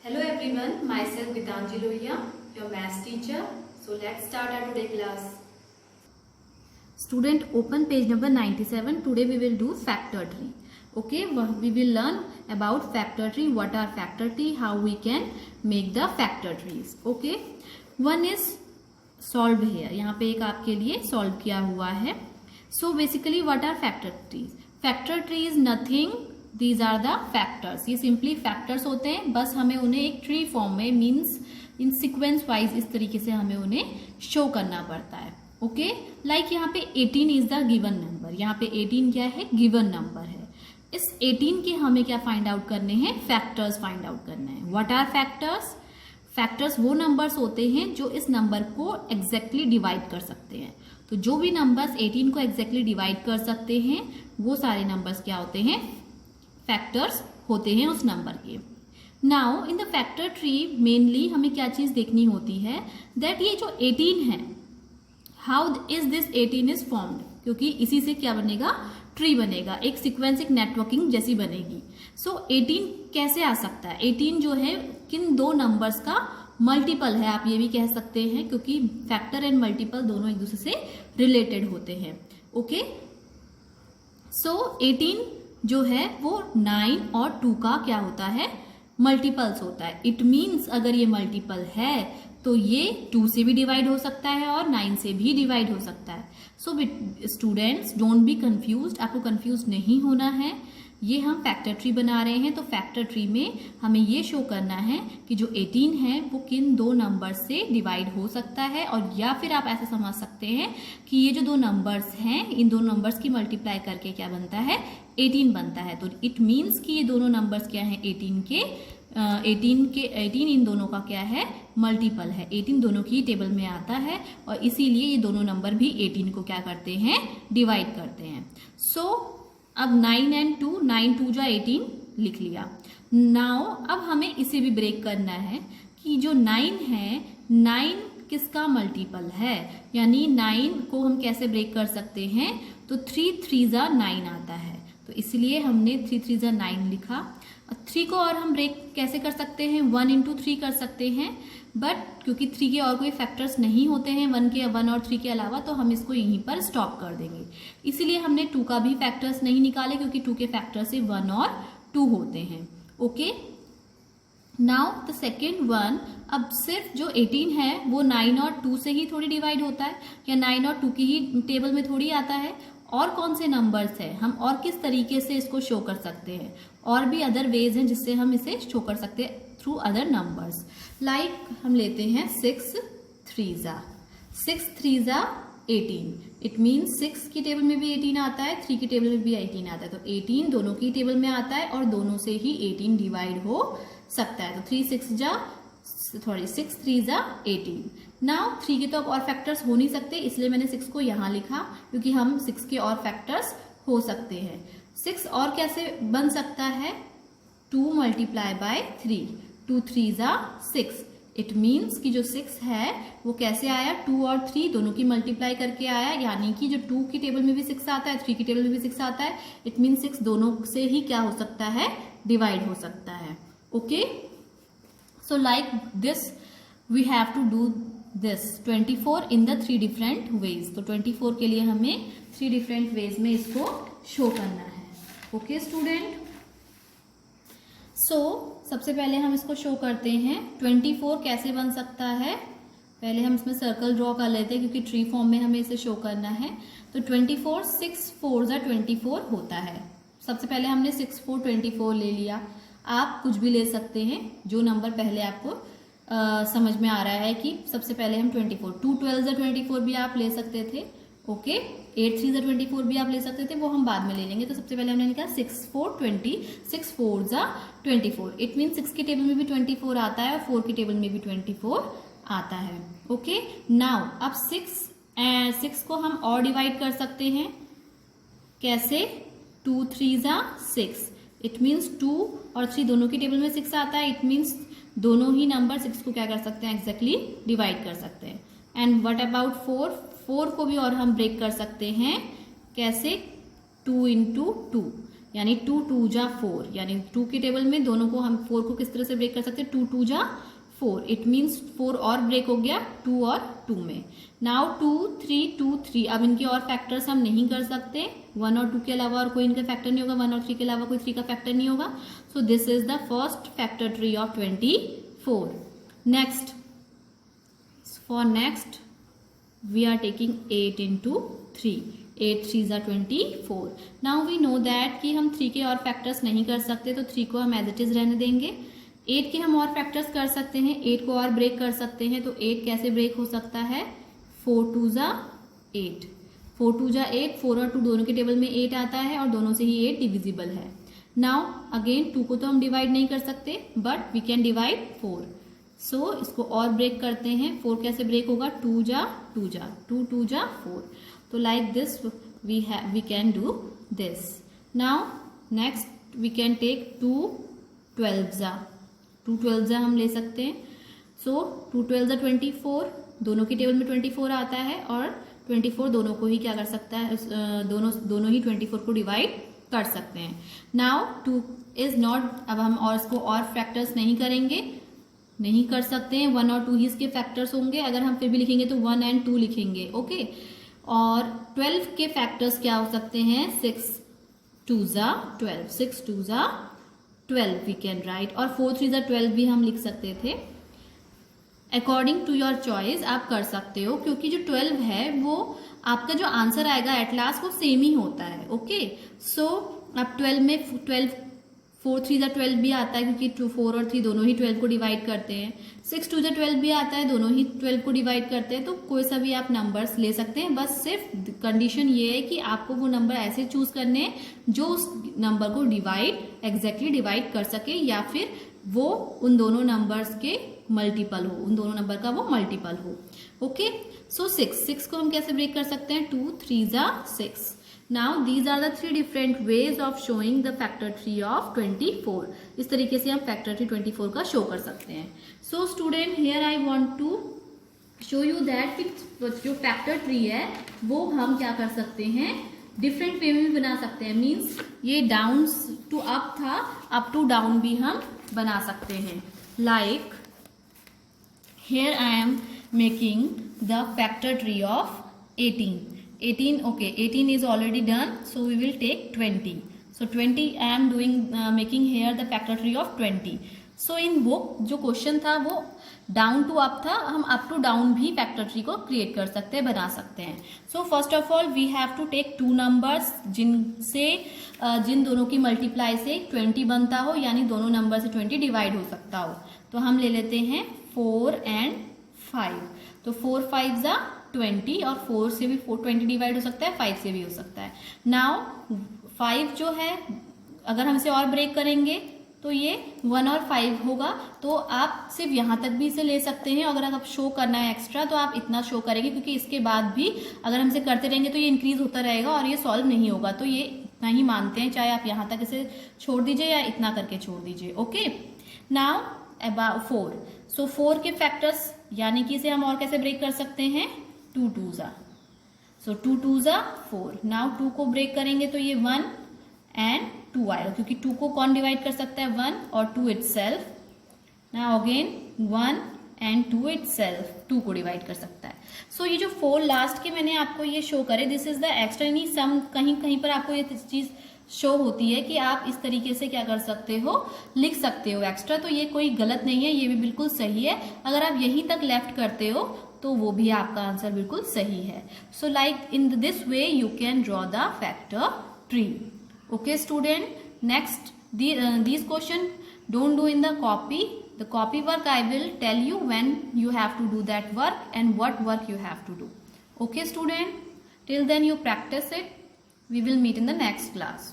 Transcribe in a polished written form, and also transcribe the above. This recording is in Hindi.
Hello everyone, myself Gitanjali Lohia, your maths teacher. So let's start our today class. Student, open page number 97. Today we will do factor tree. Okay, we will learn about factor tree, what are factor tree, how we can make the factor trees. Okay, one is solved here. यहाँ पे एक आपके लिए solve किया हुआ है. So basically what are factor trees? Factor tree is nothing. These are the factors. ये simply factors होते हैं, बस हमें उन्हें एक ट्री फॉर्म में मीन्स इन सीक्वेंस वाइज इस तरीके से हमें उन्हें शो करना पड़ता है. ओके, लाइक यहाँ पे 18 इज द गिवन नंबर. यहाँ पे 18 क्या है? गिवन नंबर है. इस 18 के हमें क्या फाइंड आउट करने हैं? फैक्टर्स फाइंड आउट करना है. What are factors? फैक्टर्स वो नंबर्स होते हैं जो इस नंबर को एग्जैक्टली डिवाइड कर सकते हैं. तो जो भी नंबर्स 18 को एग्जैक्टली डिवाइड कर सकते हैं वो सारे नंबर्स क्या होते हैं? फैक्टर्स होते हैं उस नंबर के. Now in the factor tree mainly हमें क्या चीज देखनी होती है? दैट ये जो 18 है, how is this 18 is formed, क्योंकि इसी से क्या बनेगा? ट्री बनेगा, एक सीक्वेंस, एक नेटवर्किंग जैसी बनेगी. सो 18 कैसे आ सकता है? 18 जो है किन दो नंबर्स का मल्टीपल है, आप ये भी कह सकते हैं, क्योंकि फैक्टर एंड मल्टीपल दोनों एक दूसरे से रिलेटेड होते हैं. ओके, सो 18 जो है वो 9 और 2 का क्या होता है? मल्टीपल्स होता है. इट मीन्स अगर ये मल्टीपल है तो ये 2 से भी डिवाइड हो सकता है और 9 से भी डिवाइड हो सकता है. So students don't be confused, आपको कंफ्यूज नहीं होना है. ये हम फैक्टर ट्री बना रहे हैं, तो फैक्टर ट्री में हमें ये शो करना है कि जो 18 है वो किन दो नंबर से डिवाइड हो सकता है, और या फिर आप ऐसे समझ सकते हैं कि ये जो दो नंबर्स हैं इन दो नंबर्स की मल्टीप्लाई करके क्या बनता है? 18 बनता है. तो इट मीन्स कि ये दोनों नंबर्स क्या है? 18 इन दोनों का क्या है? मल्टीपल है. 18 दोनों की टेबल में आता है और इसीलिए ये दोनों नंबर भी 18 को क्या करते हैं? डिवाइड करते हैं. सो अब 9 एंड 2, 9 2 जो 18 लिख लिया. नाउ अब हमें इसे भी ब्रेक करना है कि जो 9 है, 9 किसका मल्टीपल है, यानी 9 को हम कैसे ब्रेक कर सकते हैं? तो 3 3 9 आता है, तो इसलिए हमने 3 3 9 लिखा. 3 को और हम ब्रेक कैसे कर सकते हैं? 1 इंटू 3 कर सकते हैं, बट क्योंकि 3 के और कोई फैक्टर्स नहीं होते हैं 1 और 3 के अलावा, तो हम इसको यहीं पर स्टॉप कर देंगे. इसीलिए हमने 2 का भी फैक्टर्स नहीं निकाले, क्योंकि 2 के फैक्टर्स 1 और 2 होते हैं. Okay, now the second one. अब सिर्फ जो 18 है वो 9 और 2 से ही थोड़ी डिवाइड होता है, या 9 और 2 की ही टेबल में थोड़ी आता है. और कौन से नंबर्स है, हम और किस तरीके से इसको शो कर सकते हैं? और भी अदर वेज हैं जिससे हम इसे शो कर सकते हैं थ्रू अदर नंबर्स. लाइक हम लेते हैं 6 3 18. इट मीन्स 6 की टेबल में भी 18 आता है, 3 की टेबल में भी 18 आता है. तो 18 दोनों की टेबल में आता है और दोनों से ही 18 डिवाइड हो सकता है. तो 6 3 18. नाउ 3 के तो अब और फैक्टर्स हो नहीं सकते, इसलिए मैंने 6 को यहाँ लिखा, क्योंकि हम 6 के और फैक्टर्स हो सकते हैं. 6 और कैसे बन सकता है? 2 मल्टीप्लाई बाय 3. 2 3 6. इट मीन्स कि जो 6 है वो कैसे आया? 2 और 3 दोनों की मल्टीप्लाई करके आया, यानी कि जो 2 की टेबल में भी 6 आता है, 3 की टेबल में भी 6 आता है. इट मीन्स 6 दोनों से ही क्या हो सकता है? डिवाइड हो सकता है. Okay, so like this we have to do this 24 in the 3 different ways. तो 24 के लिए हमें 3 डिफरेंट वेज में इसको शो करना है. ओके स्टूडेंट, सो सबसे पहले हम इसको शो करते हैं. 24 कैसे बन सकता है? पहले हम इसमें सर्कल ड्रॉ कर लेते हैं, क्योंकि ट्री फॉर्म में हमें इसे शो करना है. तो 24 6 4 24 होता है. सबसे पहले हमने 6 4 24 ले लिया. आप कुछ भी ले सकते हैं, जो नंबर पहले आपको समझ में आ रहा है कि सबसे पहले हम 24 2 12 24 भी आप ले सकते थे. ओके, 8 3 24 भी आप ले सकते थे, वो हम बाद में ले लेंगे. तो सबसे पहले हमने लिखा 6 4 20 6 4 24. इट मीन 6 की टेबल में भी 24 आता है और 4 की टेबल में भी 24 आता है. ओके, नाउ अब 6 को हम और डिवाइड कर सकते हैं. कैसे? 2 3 6. इट मीन्स 2 और 3 दोनों की टेबल में 6 आता है. इट मीन्स दोनों ही नंबर 6 को क्या कर सकते हैं? एग्जैक्टली डिवाइड कर सकते हैं. And what about 4? 4 को भी और हम ब्रेक कर सकते हैं. कैसे? 2 इंटू 2, यानी 2 2 जा 4, यानी 2 के टेबल में दोनों को हम 4 को किस तरह से ब्रेक कर सकते हैं, 2 2 जा 4, इट मीन्स 4 और ब्रेक हो गया 2 और 2 में। नाउ 2 3 2 3, अब इनके और फैक्टर्स हम नहीं कर सकते, 1 और 2 के अलावा और कोई इनका फैक्टर नहीं होगा, 1 और 3 के अलावा कोई 3 का फैक्टर नहीं होगा। So this is the first factor tree of 24। Next, for next we are taking 8 into 3, 8 3s are 24। now we know that कि हम 3 के और फैक्टर्स नहीं कर सकते, तो 3 को हम एज इट इज रहने देंगे। 8 के हम और फैक्टर्स कर सकते हैं, 8 को और ब्रेक कर सकते हैं, तो 8 कैसे ब्रेक हो सकता है, 4 2 जा 8, 4 2 जा 8, 4 और 2 दोनों के टेबल में 8 आता है और दोनों से ही 8 डिविजिबल है। नाउ अगेन 2 को तो हम डिवाइड नहीं कर सकते, बट वी कैन डिवाइड 4, सो इसको और ब्रेक करते हैं। 4 कैसे ब्रेक होगा, 2 जा 2 जा 2 2 जा 4, तो like this we can do this. Now next we can take 2 12 जा, 2 12 जा हम ले सकते हैं। सो 2 12 जा 24, दोनों के टेबल में 24 आता है और 24 दोनों को ही क्या कर सकता है, दोनों ही 24 को डिवाइड कर सकते हैं। नाउ 2 इज नॉट, अब हम और इसको और फैक्टर्स नहीं करेंगे, नहीं कर सकते हैं, 1 और 2 ही इसके फैक्टर्स होंगे। अगर हम फिर भी लिखेंगे तो 1 and 2 लिखेंगे, ओके। और 12 के फैक्टर्स क्या हो सकते हैं, 6 2 जा 12, 6 2 जा 12 वी कैन राइट, और 4 3 जा 12 भी हम लिख सकते थे। अकॉर्डिंग टू योर चॉइस आप कर सकते हो, क्योंकि जो 12 है वो आपका जो आंसर आएगा एट लास्ट वो सेम ही होता है, ओके। सो अब 12 में 4 3 जा 12 भी आता है, क्योंकि 4 और 3 दोनों ही 12 को डिवाइड करते हैं। 6 2 जा 12 भी आता है, दोनों ही 12 को डिवाइड करते हैं। तो कोई सा भी आप नंबर्स ले सकते हैं, बस सिर्फ कंडीशन ये है कि आपको वो नंबर ऐसे चूज करने हैं जो उस नंबर को एग्जैक्टली डिवाइड कर सके, या फिर वो उन दोनों नंबर्स के मल्टीपल हो, उन दोनों नंबर का वो मल्टीपल हो, ओके। सो 6 को हम कैसे ब्रेक कर सकते हैं, 2 3 जा 6। Now these are the 3 different ways of showing the factor tree of 24। इस तरीके से हम factor tree 24 का शो कर सकते हैं। So student, here I want to show you that जो factor tree है वो हम क्या कर सकते हैं, डिफरेंट वे में भी बना सकते हैं। मीन्स ये डाउन टू अप था, अप टू डाउन भी हम बना सकते हैं। Like here I am making the factor tree of 18, okay, 18 is already done, so we will take 20. So 20 I am doing making here the factor tree of 20. So in book जो क्वेश्चन था वो डाउन टू अप था, हम अप टू डाउन भी फैक्टर ट्री को क्रिएट कर सकते हैं, बना सकते हैं। So first of all we have to take 2 numbers जिन दोनों की मल्टीप्लाई से 20 बनता हो, यानी दोनों नंबर से 20 डिवाइड हो सकता हो। तो हम ले लेते हैं 4 and 5, तो 4 5 जा 20, और 4 से भी 20 डिवाइड हो सकता है, 5 से भी हो सकता है। नाउ 5 जो है अगर हम इसे और ब्रेक करेंगे तो ये 1 और 5 होगा, तो आप सिर्फ यहाँ तक भी इसे ले सकते हैं। अगर आप शो करना है एक्स्ट्रा तो आप इतना शो करेंगे, क्योंकि इसके बाद भी अगर हम इसे करते रहेंगे तो ये इंक्रीज होता रहेगा और ये सॉल्व नहीं होगा, तो ये इतना ही मानते हैं, चाहे आप यहाँ तक इसे छोड़ दीजिए या इतना करके छोड़ दीजिए, ओके। नाउ अबाउट 4, सो 4 के फैक्टर्स, यानी कि इसे हम और कैसे ब्रेक कर सकते हैं, 2 2 जा, सो 2 2 जा 4। नाउ 2 को ब्रेक करेंगे तो ये 1 and 2 आएगा, क्योंकि 2 को कौन डिवाइड कर सकता है, 1 और 2 itself। Now again 1 and 2 itself, 2 को डिवाइड कर सकता है। सो ये जो 4 लास्ट के मैंने आपको ये शो करे, दिस इज द एक्स्ट्रा, यानी सम कहीं कहीं पर आपको ये चीज शो होती है कि आप इस तरीके से क्या कर सकते हो, लिख सकते हो एक्स्ट्रा, तो ये कोई गलत नहीं है, ये भी बिल्कुल सही है। अगर आप यहीं तक लेफ्ट करते हो तो वो भी आपका आंसर बिल्कुल सही है। So like in this way you can draw the factor tree, okay student. Next, these question don't do in the copy. The copy work I will tell you when you have to do that work and what work you have to do, okay student. Till then you practice it. We will meet in the next class.